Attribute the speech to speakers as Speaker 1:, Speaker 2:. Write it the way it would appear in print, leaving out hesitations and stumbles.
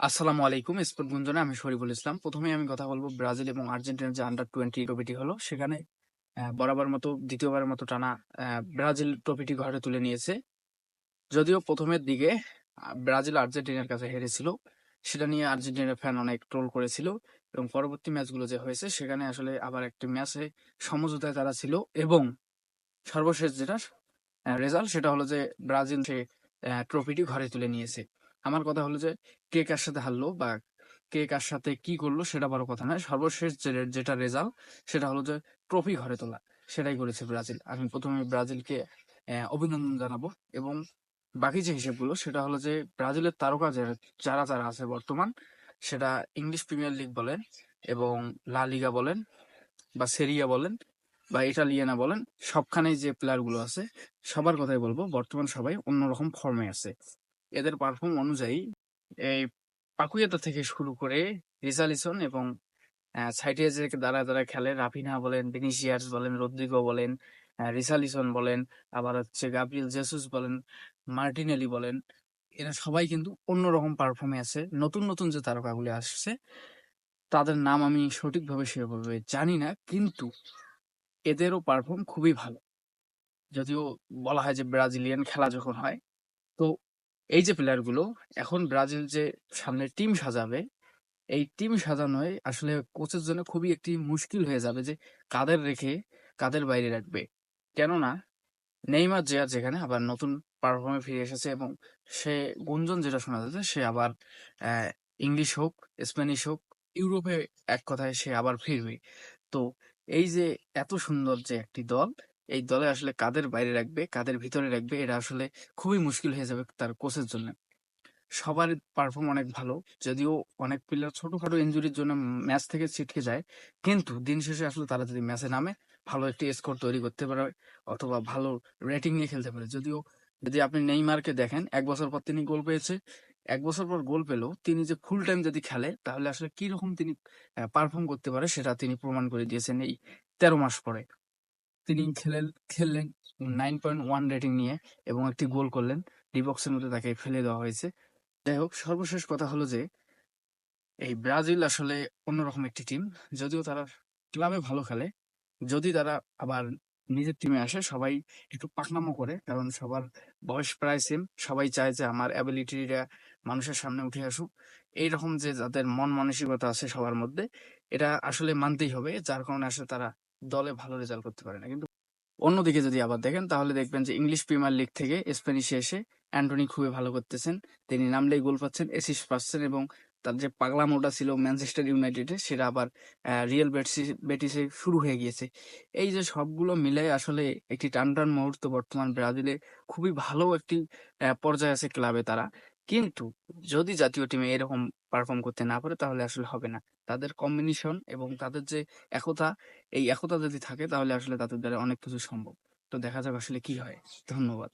Speaker 1: আসসালামু আলাইকুম। স্পোর্ট গুঞ্জনে আমি শরীফুল ইসলাম। প্রথমেই আমি কথা বলব ব্রাজিল এবং আর্জেন্টিনার যে আন্ডার-20 ট্রফিটি হলো, সেখানে বরাবর মতো দ্বিতীয়বারের মতো টানা ব্রাজিল ট্রফিটি ঘরে তুলে নিয়েছে। যদিও প্রথমের দিকে ব্রাজিল আর্জেন্টিনার কাছে হেরেছিল। সেটা নিয়ে আর্জেন্টিনার ফ্যান অনেক ট্রোল করেছিল এবং পরবর্তী ম্যাচগুলো যে হয়েছে সেখানে আসলে আবার একটি ম্যাচে সমঝোতায় তারা ছিল এবং সর্বশেষ যেটা রেজাল্ট সেটা হলো যে ব্রাজিল সে ট্রফিটি ঘরে তুলে নিয়েছে। আমার কথা হলো যে কে কার সাথে হারলো বা কে কার সাথে কি করলো সেটা বড় কথা নয়। সর্বশেষ যেটা রেজাল্ট সেটা হলো যে ট্রফি ঘরে তোলা, সেটাই করেছে ব্রাজিল। আমি প্রথমে ব্রাজিলকে অভিনন্দন জানাবো এবং বাকি যে হিসেবগুলো সেটা হলো যে ব্রাজিলের তারকা যারা যারা আছে বর্তমান, সেটা ইংলিশ প্রিমিয়ার লিগ বলেন এবং লা লিগা বলেন বা সেরিয়া বলেন বা ইটালিয়ানা বলেন, সবখানেই যে প্লেয়ার গুলো আছে সবার কথাই বলবো, বর্তমান সবাই অন্যরকম ফর্মে আছে। এদের পারফর্ম অনুযায়ী এই পাকুয়েতা থেকে শুরু করে রিসালিসন এবং সাইডে যে দাঁড়ায় দাঁড়ায় খেলে রাফিনা বলেন, ভিনিসিয়াস বলেন, রদ্রিগো বলেন, রিসালিসন বলেন, আবার হচ্ছে গাব্রিয়েল জেসুস বলেন, মার্টিনেলি বলেন, এরা সবাই কিন্তু অন্যরকম পারফর্মে আছে। নতুন নতুন যে তারকাগুলি আসছে তাদের নাম আমি সঠিকভাবে সেভাবে জানি না, কিন্তু এদেরও পারফর্ম খুবই ভালো। যদিও বলা হয় যে ব্রাজিলিয়ান খেলা যখন হয়, তো এই যে প্লেয়ার গুলো এখন ব্রাজিল যে সামনে টিম সাজাবে, এই টিম সাজানোয় আসলে কোচের জন্য খুবই একটি মুশকিল হয়ে যাবে যে কাদের রেখে কাদের বাইরে রাখবে। কেননা নেইমার যে আর যেখানে আবার নতুন পারফর্মে ফিরে এসেছে এবং সে গুঞ্জন যেটা শোনা যাচ্ছে সে আবার আহ, ইংলিশ হোক, স্প্যানিশ হোক, ইউরোপে এক কথায় সে আবার ফিরবে। তো এই যে এত সুন্দর যে একটি দল, এই দলে আসলে কাদের বাইরে রাখবে কাদের ভিতরে রাখবে এটা আসলে খুবই মুশকিল হয়ে যাবে তার কোচের জন্য। সবার পারফর্ম অনেক ভালো, যদিও অনেক প্লেয়ার ছোটখাটো ইনজুরির জন্য ম্যাচ থেকে ছিটকে যায়, কিন্তু দিন শেষে আসলে তারা যদি ম্যাচে নামে ভালো একটি স্কোর তৈরি করতে পারে অথবা ভালো রেটিং নিয়ে খেলতে পারে। যদিও যদি আপনি নেইমারকে দেখেন, 1 বছর পর তিনি গোল পেয়েছে, 1 বছর পর গোল পেলেও তিনি যে ফুল টাইম যদি খেলে তাহলে আসলে কি রকম তিনি পারফর্ম করতে পারে সেটা তিনি প্রমাণ করে দিয়েছেন এই 13 মাস পরে। তিনি খেললেন 9.1 রেটিং নিয়ে এবং একটি গোল করলেন, ডি বক্সের মধ্যে তাকে ফেলে দেওয়া হয়েছে। যাই হোক, সর্বশেষ কথা হলো যে এই ব্রাজিল আসলে অন্যরকম একটি টিম। যদিও তারা ক্লাবে ভালো খেলে, যদি তারা আবার নিজের টিমে আসে সবাই একটু পাকনামো করে, কারণ সবার বয়স প্রায় সেম। সবাই চায় যে আমার অ্যাবিলিটিটা মানুষের সামনে উঠে আসুক। এইরকম যে যাদের মন মানসিকতা আছে সবার মধ্যে, এটা আসলে মানতেই হবে, যার কারণে আসলে তারা দলে ভালো রেজাল্ট করতে পারে না। কিন্তু অন্যদিকে যদি আবার দেখেন তাহলে দেখবেন যে ইংলিশ প্রিমিয়ার লিগ থেকে স্প্যানিশে এসে অ্যান্টনি খুবই ভালো করতেছেন। তিনি নামলেই গোল পাচ্ছেন, অ্যাসিস্ট পাচ্ছেন এবং তার যে পাগলামোটা ছিল ম্যানচেস্টার ইউনাইটেডে সেটা আবার রিয়েল বেটিসে শুরু হয়ে গিয়েছে। এই যে সবগুলো মিলে আসলে একটি টানটান মুহূর্ত বর্তমান ব্রাজিলে, খুবই ভালো একটি পর্যায়ে আছে ক্লাবে তারা। কিন্তু যদি জাতীয় টিমে এরকম পারফর্ম করতে না পারে তাহলে আসলে হবে না। তাদের কম্বিনেশন এবং তাদের যে একতা, এই একতা যদি থাকে তাহলে আসলে তাদের দ্বারা অনেক কিছু সম্ভব। তো দেখা যাক আসলে কি হয়। ধন্যবাদ।